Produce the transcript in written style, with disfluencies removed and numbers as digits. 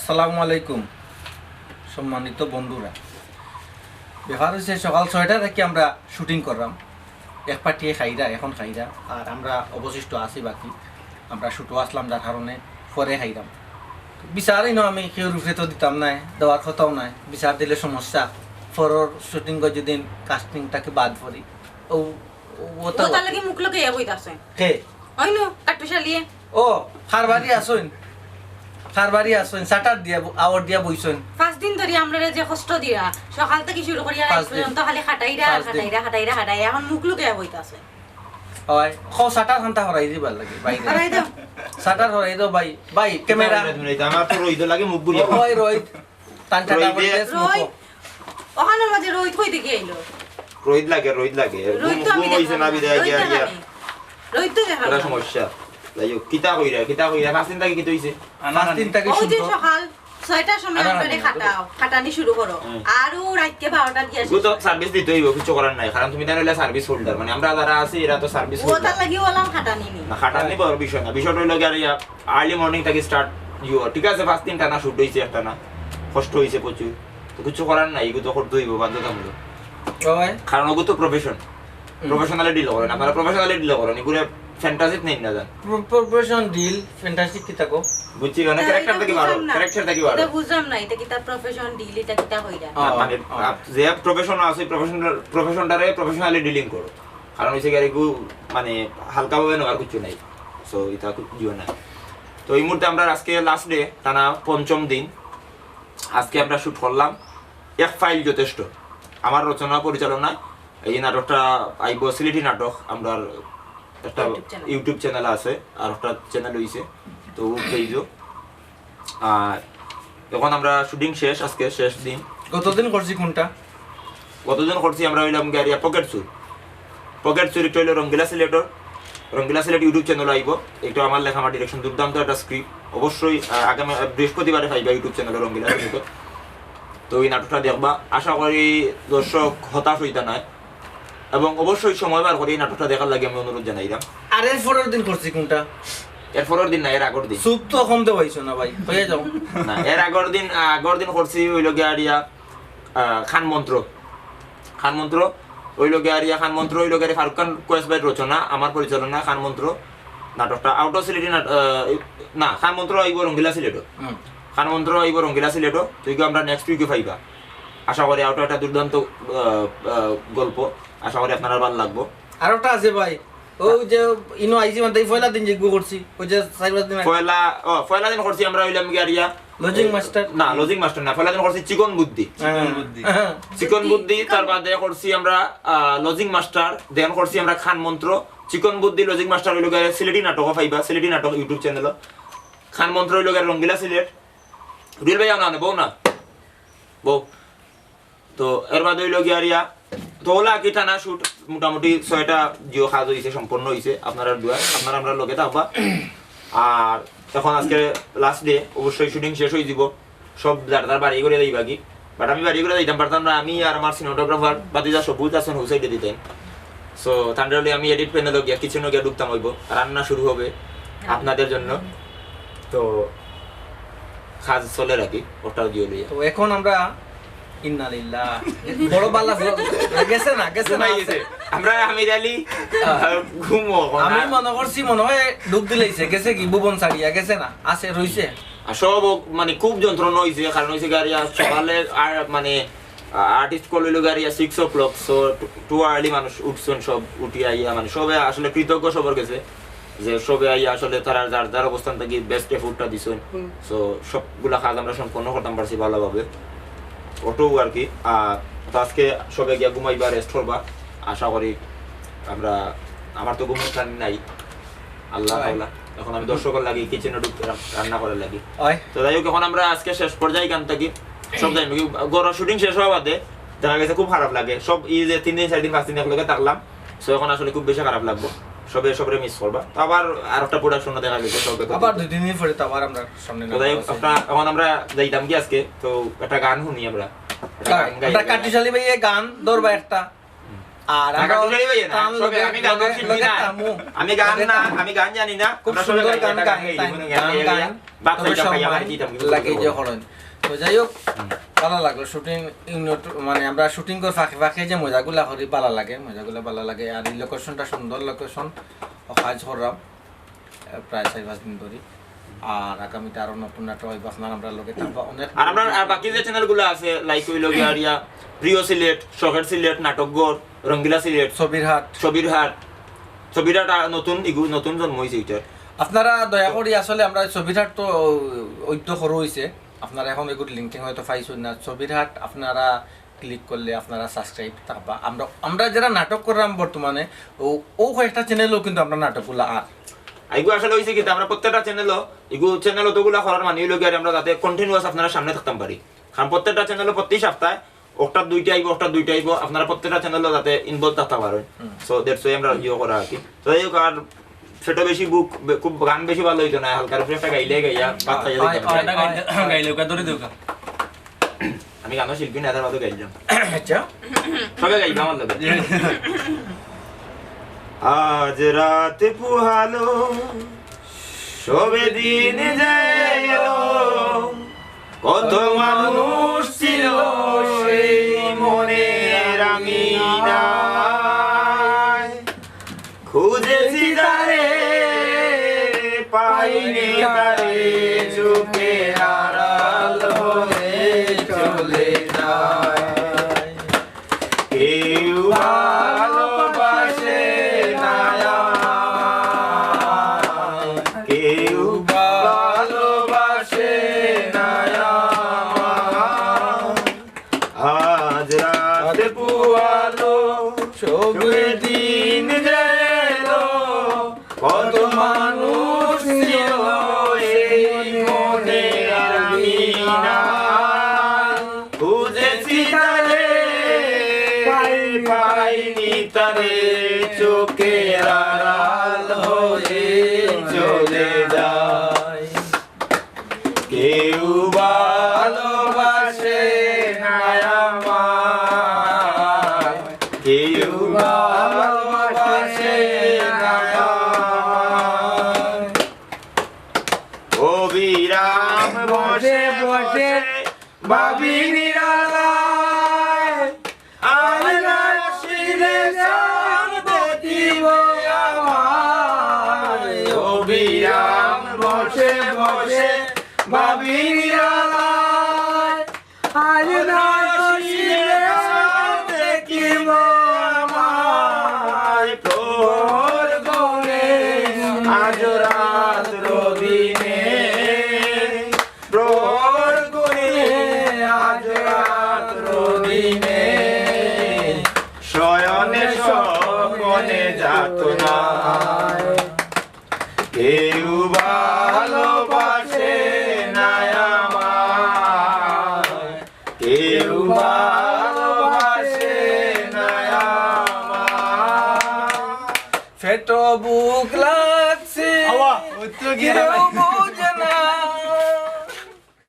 আসসালামু আলাইকুম সম্মানিত বন্ধুরা। ব্যাপার হচ্ছে সকাল 6টা থেকে আমরা শুটিং করলাম, এক পার্টি খাইরা এখন খাইরা আর আমরা অবশিষ্ট আছি বাকি। আমরা শুটও আসলাম যার কারণে পরে খাইলাম। বিচারই না আমি কেউ রুফে তো দিতাম নাই, দেওয়ার কথাও নাই। বিচার দিলে সমস্যা, ফরর শুটিং করে যদি কাস্টিংটাকে বাদ করি ও ওটা লাগি মুখ লগে বইতাছে কে হইনো কাটপিসা লিয়ে ও খারবারি আসুন, খারবারি আসুন, সাটার দিয়া আওয়ার দিয়া বইছেন। 5 দিন ধরে আমরা যে কষ্ট দিয়া সকাল থেকে শুরু করিয়া রাত পর্যন্ত খালি খাটাইরা এখন মুখ লগে বইতাছে। হয় খাও সাটার খান্তা হরাই দিবার লাগে বাইরে, আরাই দাও সাটার হরাই দাও ভাই। ভাই ক্যামেরা আমার তো রইদ লাগে মুখ বুড়ি ওই রোহিত টানটা ডাবল রোহিত ওখানের মাঝে রোহিত কই থেকে আইলো? রইদ লাগে রোহিত তো আমি হইছে না বিদায় গিয়া গিয়া রোহিত তো দেখা এটা সমস্যা লাইও কিতা কইরা পাঁচ দিন থেকে কি হইছে পাঁচ দিন থেকে ওই যে শুনতো সকাল 6টার সময় আমরা খাটানি শুরু করো আর ও রাতকে 12টা দিয়া তো সার্ভিস দিতে হইব, কিছু করার নাই, কারণ তুমি জানো সার্ভিস হোল্ডার, মানে আমরা যারা আছি এরা তো সার্ভিস ওটা হোল্ডার লাগি ওলাম খাটানি নি না। খাটানি বড় বিষয় না, বিষয়টা হইলো কি আর আর্লি মর্নিং থেকে স্টার্ট ঠিক আছে। 5 দিন টানা শুট হইছে, একটা না কষ্ট হইছে প্রচুর, তো কিছু করার নাই, এগুলো তো করতে হইব বাধ্যতামূলক, ওই কারণ ওগুলো তো প্রফেশনালি ডিল করেন, আপনারা প্রফেশনালি ডিল করেন, এগুলো ফ্যান্টাসিত নেই না জান প্রফেশন ডিল ফ্যান্টাসটিক কি থাকো বুঝছি, মানে ক্যারেক্টার থেকে বাড়ো, ক্যারেক্টার থেকে বাড়ো। এটা বুঝলাম না, এটা কি তার প্রফেশন ডিল, এটা কি তা হইরা মানে যে প্রফেশন আছে প্রফেশনটারে প্রফেশনালি ডিলিং করো, কারণ হইছে কি এগু মানে হালকা ভাবে নেওয়ার কিছু নাই, সো এটা জিও না। তো এই মুহূর্তে আমরা আজকে লাস্ট ডে, টানা 5ম দিন আজকে আমরা শুট করলাম। এক ফাইল যথেষ্ট আমার রচনা পরিচালনা। এই নাটকটা আইব সিলেটি নাটক, আমরা একটা ইউটিউব চ্যানেল আছে আর একটা চ্যানেল হইছে, তো পেইজও। আর এখন আমরা শুটিং শেষ, আজকে শেষ দিন। গতদিন করছি কোনটা? গতদিন করছি আমরা হইলাম গাড়িয়া পকেট চুর একটা হইলো রঙ্গিলা সিলেট ইউটিউব চ্যানেল আইব। এটা আমার লেখা, আমার ডিরেকশন, দুর্দান্ত একটা স্ক্রিপ্ট। অবশ্যই আগামী বৃহস্পতিবারে পাইবা ইউটিউব চ্যানেলে রঙ্গিলা সিলেট। তো এই নাটকটা দেখবা, আশা করি দর্শক হতাশ হইতা নাই, এবং অবশ্যই সময় বার করে এই নাটকটা দেখার লাগে আমি অনুরোধ জানাইলাম। আর এর পরের দিন করছি কোনটা? এর পরের দিন না, এর আগের দিন। সুপ তো কম দেওয়াইছো না ভাই, হয়ে যাও না, এর আগের দিন করছি হইল গিয়া খান মন্ত্র হইল গিয়া খান মন্ত্র হইল গিয়া ফারুক খান কোয়েস ভাইয়ের রচনা, আমার পরিচালনা। খান মন্ত্র নাটকটা আউট অফ সিলেটি না, খান মন্ত্র আইব রঙ্গিলা সিলেটও। তুই আমরা নেক্সট উইকে পাইবা, আশা করি আউট একটা দুর্দান্ত গল্প, আশা করি আপনারা ভালো লাগবো। আর একটা আছে ভাই, ওই যে ইনো আইজি মানে পয়লা দিন যে করছি, ওই যে 4 দিন পয়লা দিন করছি আমরা হইলাম গিয়া লজিং মাস্টার না, পয়লা দিন করছি চিকন বুদ্ধি, তার বাদে করছি আমরা লজিং মাস্টার, দেন করছি আমরা খান মন্ত্র। চিকন বুদ্ধি লজিং মাস্টার হইল গিয়া সিলেটি নাটক পাইবা, সিলেটি নাটক ইউটিউব চ্যানেল। খান মন্ত্র হইল গিয়া রঙ্গিলা সিলেট। রিল ভাই না বউ না বউ। তো এর বাদে হইল গিয়া তো ওলা কি টানা শুট মোটামুটি 6টা জিও কাজ হয়েছে, সম্পন্ন হয়েছে। আপনারা আমরা লগে থাকবা। আর এখন আজকে লাস্ট ডে, অবশ্যই শুটিং শেষ হয়ে যাব, সব যার বাড়ি করে দিই বাকি। বাট আমি বাড়ি করে দিতাম পারতাম না, আমি আর আমার সিনেমাটোগ্রাফার বাতিজা সবুজ আছেন ওই সাইডে দিতেন। সো থান্ডারলি আমি এডিট প্যানেলে গিয়া কিচেনে গিয়া ঢুকতাম, হইব রান্না শুরু হবে আপনাদের জন্য। তো কাজ চলে রাখি, ওটাও দিয়ে লইয়া। তো এখন আমরা ইন্নালিল্লাহ বড় বালা গেছে না আমরা আমির আলী ঘুমো। আমি মনে করছি মনে হয় ডুব দিলাইছে, গেছে কি ভুবন ছাড়িয়া গেছে না, আছে রইছে। সব মানে খুব যন্ত্রণা হয়েছে, কারণ হয়েছে গাড়িয়া সকালে আর মানে আর্টিস্ট কল হইলো গাড়িয়া 6 o'clock, সো টু আর্লি মানুষ উঠছেন, সব উঠি আইয়া মানে সবে আসলে কৃতজ্ঞ সবার গেছে যে সবে আইয়া আসলে তারা যার অবস্থান থেকে বেস্ট এফোর্টটা দিছেন। সো সবগুলা কাজ আমরা সম্পন্ন করতাম পারছি ভালোভাবে, ওটাও আর কি। আর তো আজকে সবে গিয়া ঘুমাইবা, রেস্ট করবা, আশা করি আমরা। আমার তো ঘুমের প্ল্যান নাই, আল্লাহ তাআলা। এখন আমি দর্শকের লাগি কিচেনে রান্না করার লাগি। তো যাই হোক, এখন আমরা আজকে শেষ পর্যায়ে গান থাকি সব জানি গড় শুটিং শেষ হওয়া বাদে দেখা গেছে খুব খারাপ লাগে। সব এই যে 3 দিন 4 দিন 5 দিন একলগে থাকলাম, সো এখন আসলে খুব বেশি খারাপ লাগবে। সবরে মিস করবা। তো আবার আর একটা প্রোডাকশন দেখা গেছে সবে, আবার 2 দিন পরে তো আবার আমরা সামনে না। তো যাই হোক, এখন আমরা যাইতাম কি আজকে তো একটা গান শুনি আমরা কাটিশালি ভাই গান ধরবা একটা আর না, আমরা গান শুনি ভাই না, তার সবে লগে- আমি গান লগে- শিল্পী লগে না। তামু। আমি গান লগে না, তামু। আমি গান জানি না। খুব আমরা সবে সুন্দর গান গান গান গাই, গান জীবনে গান গাই, গান বাপ তবে চাইটা খাইয়া সময় মারি দিতাম, কিন্তু লাগে বলবো যে না। হলেন তো যাই হোক ভালো লাগলো শুটিং মানে আমরা শুটিং করে ফাঁকে ফাঁকে যে মজাগুলা করি ভালো লাগে আর এই লোকেশনটা সুন্দর লোকেশন কাজ করলাম প্রায় 4-5 দিন ধরে আর আগামীতে আরো নতুন নাটক হইব আপনার আমরা লগে থাকবো অনেক আর আমরা আর বাকি যে চ্যানেলগুলো আছে লাইক হইল গিয়া প্রিয় সিলেট, শখের সিলেট, নাটকগড়, রঙ্গিলা সিলেট, ছবিরহাট ছবিরহাট নতুন নতুন জন্ম হয়েছে এটা। আপনারা দয়া করে আসলে আমরা ছবিরহাট তো ঐক্য সরু হয়েছে আপনারা এখন এগুলো লিঙ্কিং হয়তো পাইছেন না ছবিরহাট আপনারা ক্লিক করলে আপনারা সাবস্ক্রাইব থাকবা আমরা যারা নাটক করলাম বর্তমানে ও কয়েকটা চ্যানেলও কিন্তু আমরা নাটকগুলো আর এগু আসলে হয়েছে কি আমরা প্রত্যেকটা চ্যানেল অতগুলা করার মানে হইল গিয়ে আমরা যাতে কন্টিনিউয়াস আপনারা সামনে থাকতাম পারি, কারণ প্রত্যেকটা চ্যানেল প্রতি সপ্তাহে একটা দুইটা আইব আপনারা প্রত্যেকটা চ্যানেল যাতে ইনভলভ থাকতে পারেন। সো দ্যাটস ওয়াই আমরা ইয়ে করা আর কি। তো এই আর সেটা বেশি খুব গান বেশি ভালো হইতো না, হালকা রূপে একটা গাইলে গাইয়া বাদ খাইয়া দিতাম। আমি গানও শিল্পী না, তার মতো গাইলাম, আচ্ছা সবাই গাইবা আমার লগে। আজ রাত পুহালো সবে দিন গেল, কত মানুষ ছিল সেই মনের আঙিনায়, খুঁজেছি তারে পাইনি তারে, চোখে আড়াল হয়ে চলে যায়। কেউ ভালোবাসে না আমায়, কেউ ভালোবাসে না আমায়। আজ রাত পুয়ালো সবে দিন গেল, কত মানুষ ছিল এই মনের আঙিনায়, খুঁজেছি তারে পাইনি তারে, চোখের আড়াল হয়ে চলে যায়। কেউ ভালোবাসে না আমায়, কেউ ভালোবাসে না আমায়। অবিরাম বসে বসে ভাবি নিরালায়, আজ রাশিরে চাঁদ দেখিব আমায়। অবিরাম বসে বসে ভাবি নিরালায়, আজ রাশিরে চাঁদ দেখিব আমায়। প্রহর গড়ে আজ রাত রবিনে, প্রহর গড়ে আজ রাত রবিনে, শয়নে স্বপনে যাতনা, কেউ ভালোবাসে না আমায়, কেউ ভালোবাসে না আমায়। ফেটো বুক লাগছে আওয়া, কেউ